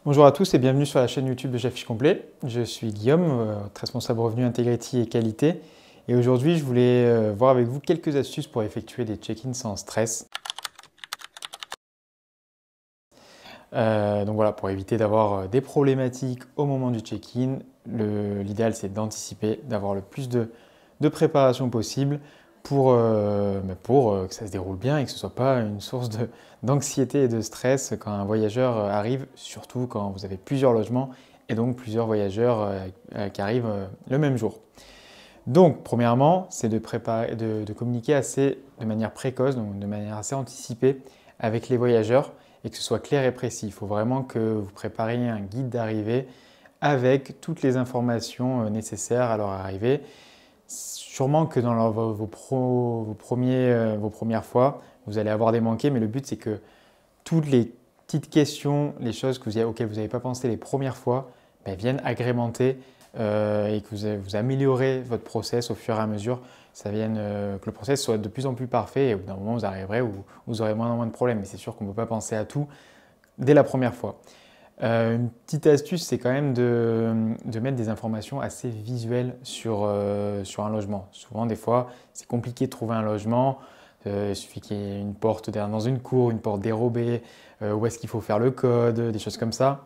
Bonjour à tous et bienvenue sur la chaîne YouTube de J'affiche complet. Je suis Guillaume, votre responsable revenu Integrity et qualité. Et aujourd'hui, je voulais voir avec vous quelques astuces pour effectuer des check-ins sans stress. Donc voilà, pour éviter d'avoir des problématiques au moment du check-in, l'idéal c'est d'anticiper, d'avoir le plus de préparation possible pour que ça se déroule bien et que ce ne soit pas une source d'anxiété et de stress quand un voyageur arrive, surtout quand vous avez plusieurs logements et donc plusieurs voyageurs qui arrivent le même jour. Donc, premièrement, c'est de communiquer de manière précoce, donc de manière assez anticipée avec les voyageurs et que ce soit clair et précis. Il faut vraiment que vous prépariez un guide d'arrivée avec toutes les informations nécessaires à leur arrivée. Sûrement que dans vos premières fois, vous allez avoir des manqués, mais le but c'est que toutes les petites questions, les choses auxquelles vous n'avez pas pensé les premières fois, viennent agrémenter et que vous améliorez votre process au fur et à mesure. Que le process soit de plus en plus parfait et au bout d'un moment vous arriverez où vous aurez moins en moins de problèmes. Mais c'est sûr qu'on ne peut pas penser à tout dès la première fois. Une petite astuce, c'est quand même de mettre des informations assez visuelles sur un logement. Souvent, des fois, c'est compliqué de trouver un logement. Il suffit qu'il y ait une porte dans une cour, une porte dérobée, où est-ce qu'il faut faire le code, des choses comme ça.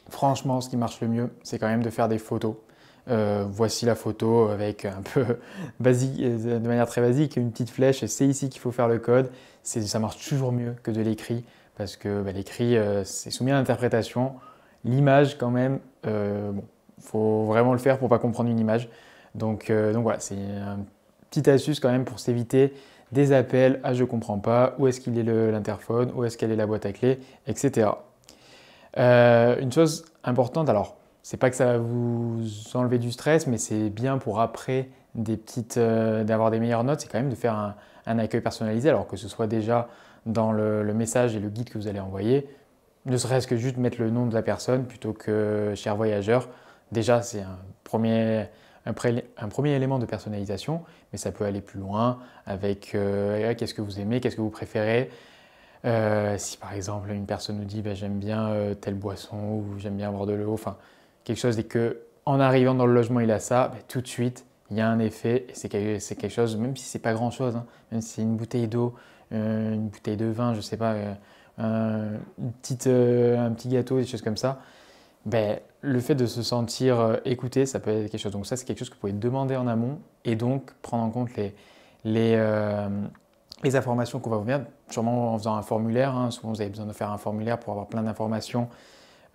Franchement, ce qui marche le mieux, c'est quand même de faire des photos. Voici la photo avec un peu basique, de manière très basique, une petite flèche, c'est ici qu'il faut faire le code. Ça marche toujours mieux que de l'écrit parce que l'écrit, c'est soumis à l'interprétation. L'image, quand même, faut vraiment le faire pour ne pas comprendre une image. Donc voilà, c'est une petite astuce quand même pour s'éviter des appels à je comprends pas, où est-ce qu'il est l'interphone, où est-ce qu'elle est la boîte à clé, etc. Une chose importante, alors, c'est pas que ça va vous enlever du stress, mais c'est bien pour après d'avoir des meilleures notes, c'est quand même de faire un accueil personnalisé, alors que ce soit déjà dans le message et le guide que vous allez envoyer, ne serait-ce que juste mettre le nom de la personne plutôt que cher voyageur. Déjà, c'est un premier élément de personnalisation, mais ça peut aller plus loin avec qu'est-ce que vous aimez, qu'est-ce que vous préférez. Si par exemple une personne nous dit j'aime bien telle boisson ou j'aime bien boire de l'eau, enfin quelque chose et que en arrivant dans le logement il a ça, tout de suite il y a un effet et c'est quelque chose, même si c'est pas grand chose, hein, même si c'est une bouteille d'eau, une bouteille de vin, je sais pas, un petit gâteau, des choses comme ça, le fait de se sentir écouté, ça peut être quelque chose. Donc ça c'est quelque chose que vous pouvez demander en amont et donc prendre en compte les, euh, les informations qu'on va vous mettre, sûrement en faisant un formulaire. Hein. Souvent, vous avez besoin de faire un formulaire pour avoir plein d'informations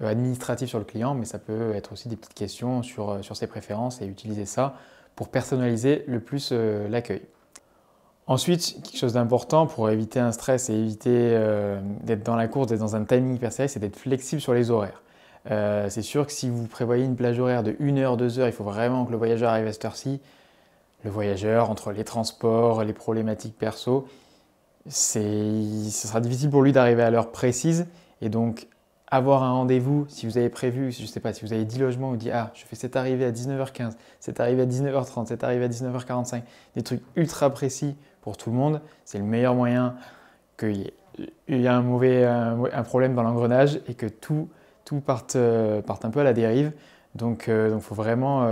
administratives sur le client, mais ça peut être aussi des petites questions sur ses préférences et utiliser ça pour personnaliser le plus l'accueil. Ensuite, quelque chose d'important pour éviter un stress et éviter d'être dans la course, d'être dans un timing hyper serré, c'est d'être flexible sur les horaires. C'est sûr que si vous prévoyez une plage horaire de 1 heure, 2 heures, il faut vraiment que le voyageur arrive à cette heure-ci. Le voyageur, entre les transports, les problématiques perso, ce sera difficile pour lui d'arriver à l'heure précise. Et donc, avoir un rendez-vous, si vous avez prévu, je ne sais pas, si vous avez 10 logements, vous dites ah, je fais cette arrivée à 19h15, cette arrivée à 19h30, cette arrivée à 19h45, des trucs ultra précis pour tout le monde, c'est le meilleur moyen qu'il y ait un problème dans l'engrenage et que tout parte un peu à la dérive. Donc, il faut vraiment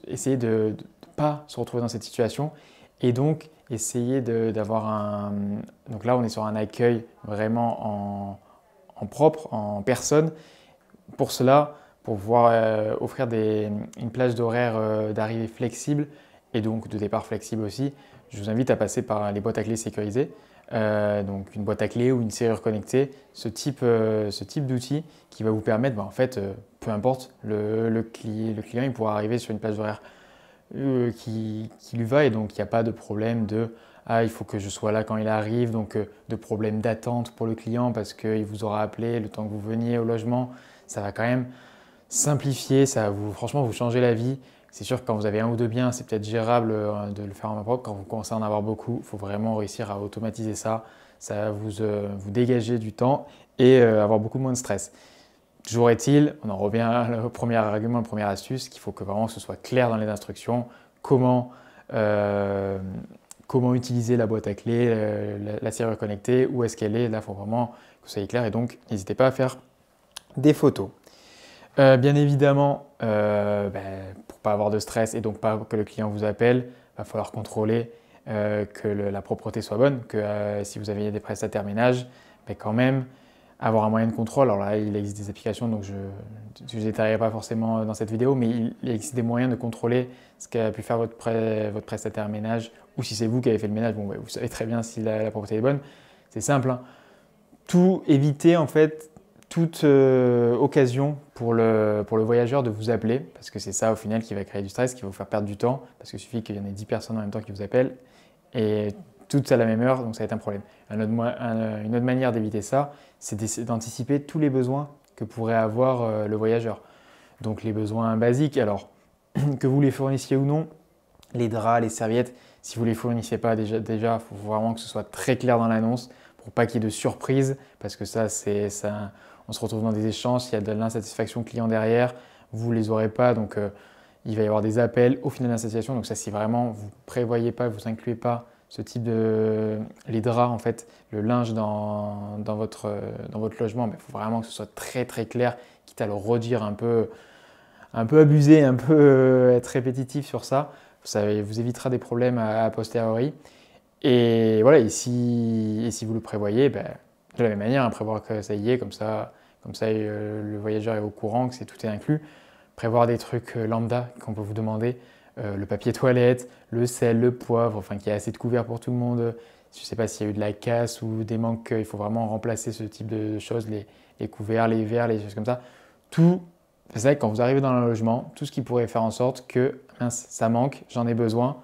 essayer de ne pas se retrouver dans cette situation et donc essayer d'avoir un... Donc là, on est sur un accueil vraiment en propre, en personne. Pour cela, pour pouvoir offrir une plage d'horaire d'arrivée flexible et donc de départ flexible aussi, je vous invite à passer par les boîtes à clés sécurisées. Donc une boîte à clés ou une serrure connectée, ce type d'outil qui va vous permettre, en fait, peu importe, le client il pourra arriver sur une plage d'horaire qui lui va et donc il n'y a pas de problème de ah il faut que je sois là quand il arrive, donc de problème d'attente pour le client parce qu'il vous aura appelé le temps que vous veniez au logement. Ça va quand même simplifier, ça va franchement vous changer la vie. C'est sûr que quand vous avez un ou deux biens, c'est peut-être gérable de le faire en main propre. Quand vous commencez à en avoir beaucoup, il faut vraiment réussir à automatiser ça. Ça va vous dégager du temps et avoir beaucoup moins de stress. Toujours est-il, on en revient au premier argument, la première astuce, qu'il faut que vraiment ce soit clair dans les instructions, euh, comment utiliser la boîte à clés, la serrure connectée, où est-ce qu'elle est, là il faut vraiment que ce soit clair et donc n'hésitez pas à faire des photos. Bien évidemment, pour ne pas avoir de stress et donc pas que le client vous appelle, il va falloir contrôler que la propreté soit bonne, que si vous avez des prestataires ménage, quand même avoir un moyen de contrôle. Alors là, il existe des applications, donc je ne détaillerai pas forcément dans cette vidéo, mais il existe des moyens de contrôler ce qu'a pu faire votre prestataire ménage, ou si c'est vous qui avez fait le ménage, bon, vous savez très bien si la propreté est bonne. C'est simple, hein. Tout éviter en fait toute occasion pour le voyageur de vous appeler, parce que c'est ça au final qui va créer du stress, qui va vous faire perdre du temps, parce qu'il suffit qu'il y en ait 10 personnes en même temps qui vous appellent, et toutes à la même heure, donc ça va être un problème. Une autre manière d'éviter ça, c'est d'anticiper tous les besoins que pourrait avoir le voyageur. Donc les besoins basiques, alors que vous les fournissiez ou non, les draps, les serviettes, si vous ne les fournissez pas déjà, il faut vraiment que ce soit très clair dans l'annonce pour pas qu'il y ait de surprise, parce que ça, on se retrouve dans des échanges, s'il y a de l'insatisfaction client derrière, vous ne les aurez pas, donc il va y avoir des appels au final d'insatisfaction. Donc ça, si vraiment vous ne prévoyez pas, vous incluez pas ce type les draps, en fait, le linge dans votre logement, il faut vraiment que ce soit très très clair, quitte à le redire un peu abusé, un peu être répétitif sur ça. Ça vous évitera des problèmes a posteriori. Et voilà, et si vous le prévoyez, de la même manière, prévoir que ça y est, comme ça le voyageur est au courant, que tout est inclus. Prévoir des trucs lambda qu'on peut vous demander, le papier toilette, le sel, le poivre, enfin qu'il y ait assez de couverts pour tout le monde. Je ne sais pas s'il y a eu de la casse ou des manques, il faut vraiment remplacer ce type de choses, les couverts, les verres, les choses comme ça. Tout, c'est vrai que quand vous arrivez dans un logement, tout ce qui pourrait faire en sorte que mince, ça manque, j'en ai besoin.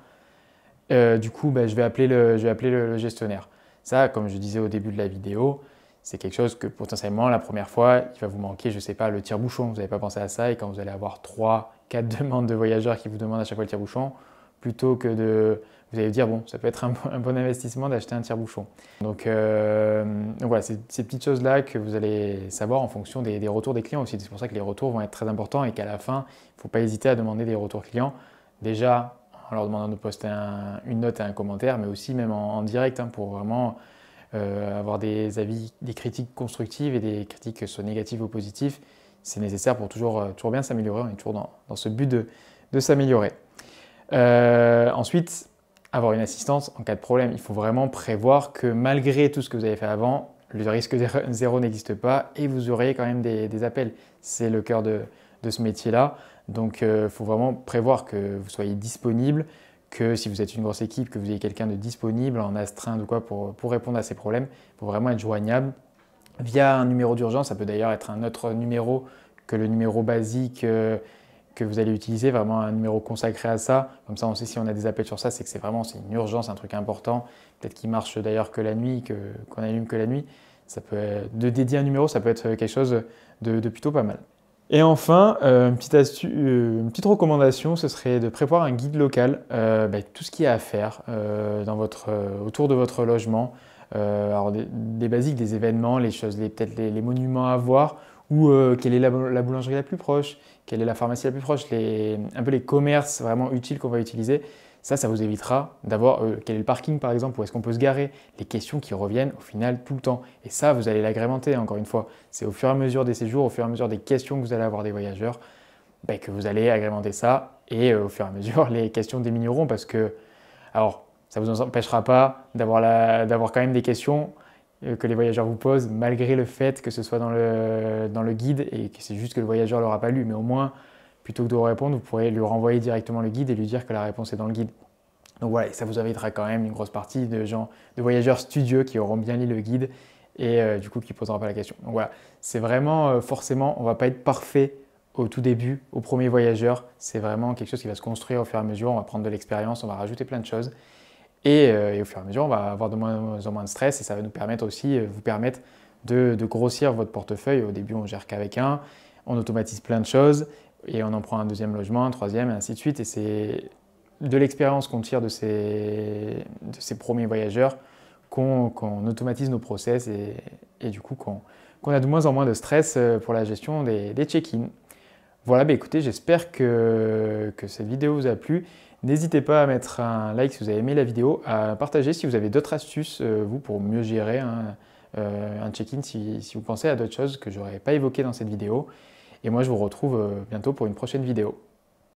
Du coup, je vais appeler le gestionnaire. Ça, comme je disais au début de la vidéo, c'est quelque chose que potentiellement, la première fois, il va vous manquer, je ne sais pas, le tire-bouchon. Vous n'avez pas pensé à ça et quand vous allez avoir 3, 4 demandes de voyageurs qui vous demandent à chaque fois le tire-bouchon, plutôt que vous allez vous dire, bon, ça peut être un bon investissement d'acheter un tire-bouchon. Donc voilà, c'est ces petites choses-là que vous allez savoir en fonction des retours des clients aussi. C'est pour ça que les retours vont être très importants et qu'à la fin, il ne faut pas hésiter à demander des retours clients. Déjà, en leur demandant de poster une note et un commentaire, mais aussi même en direct, pour vraiment avoir des avis, des critiques constructives et des critiques, que ce soit négatives ou positives. C'est nécessaire pour toujours bien s'améliorer. On est toujours dans ce but de s'améliorer. Ensuite, avoir une assistance en cas de problème. Il faut vraiment prévoir que malgré tout ce que vous avez fait avant, le risque zéro n'existe pas et vous aurez quand même des appels. C'est le cœur de ce métier-là. Donc, il faut vraiment prévoir que vous soyez disponible, que si vous êtes une grosse équipe, que vous ayez quelqu'un de disponible en astreinte ou quoi pour répondre à ces problèmes. Il faut vraiment être joignable via un numéro d'urgence. Ça peut d'ailleurs être un autre numéro que le numéro basique que vous allez utiliser, vraiment un numéro consacré à ça. Comme ça, on sait si on a des appels sur ça, c'est que c'est une urgence, un truc important. Peut-être qu'il marche d'ailleurs que la nuit, qu'on allume que la nuit. De dédier un numéro, ça peut être quelque chose de plutôt pas mal. Et enfin, une petite recommandation, ce serait de prévoir un guide local, tout ce qu'il y a à faire autour de votre logement. Alors des basiques, des événements, peut-être les monuments à voir, ou quelle est la boulangerie la plus proche, quelle est la pharmacie la plus proche, un peu les commerces vraiment utiles qu'on va utiliser. Ça vous évitera d'avoir quel est le parking par exemple, où est-ce qu'on peut se garer, les questions qui reviennent au final tout le temps. Et ça, vous allez l'agrémenter encore une fois. C'est au fur et à mesure des séjours, au fur et à mesure des questions que vous allez avoir des voyageurs, que vous allez agrémenter ça. Et au fur et à mesure, les questions diminueront parce que, alors, ça ne vous empêchera pas d'avoir quand même des questions que les voyageurs vous posent, malgré le fait que ce soit dans le guide et que c'est juste que le voyageur ne l'aura pas lu. Mais au moins, plutôt que de répondre, vous pourrez lui renvoyer directement le guide et lui dire que la réponse est dans le guide. Donc voilà, ça vous évitera quand même une grosse partie de voyageurs studieux qui auront bien lu le guide et du coup qui ne poseront pas la question. Donc voilà, c'est vraiment forcément, on ne va pas être parfait au tout début, au premier voyageur. C'est vraiment quelque chose qui va se construire au fur et à mesure. On va prendre de l'expérience, on va rajouter plein de choses. Et au fur et à mesure, on va avoir de moins en moins de stress et ça va nous permettre aussi, vous permettre de grossir votre portefeuille. Au début, on ne gère qu'avec un, on automatise plein de choses et on en prend un deuxième logement, un troisième, et ainsi de suite. Et c'est de l'expérience qu'on tire de ces premiers voyageurs qu'on automatise nos process et du coup qu'on a de moins en moins de stress pour la gestion des check-in. Voilà, écoutez, j'espère que cette vidéo vous a plu. N'hésitez pas à mettre un like si vous avez aimé la vidéo, à partager si vous avez d'autres astuces, pour mieux gérer un check-in si vous pensez à d'autres choses que j'aurais pas évoquées dans cette vidéo. Et moi, je vous retrouve bientôt pour une prochaine vidéo.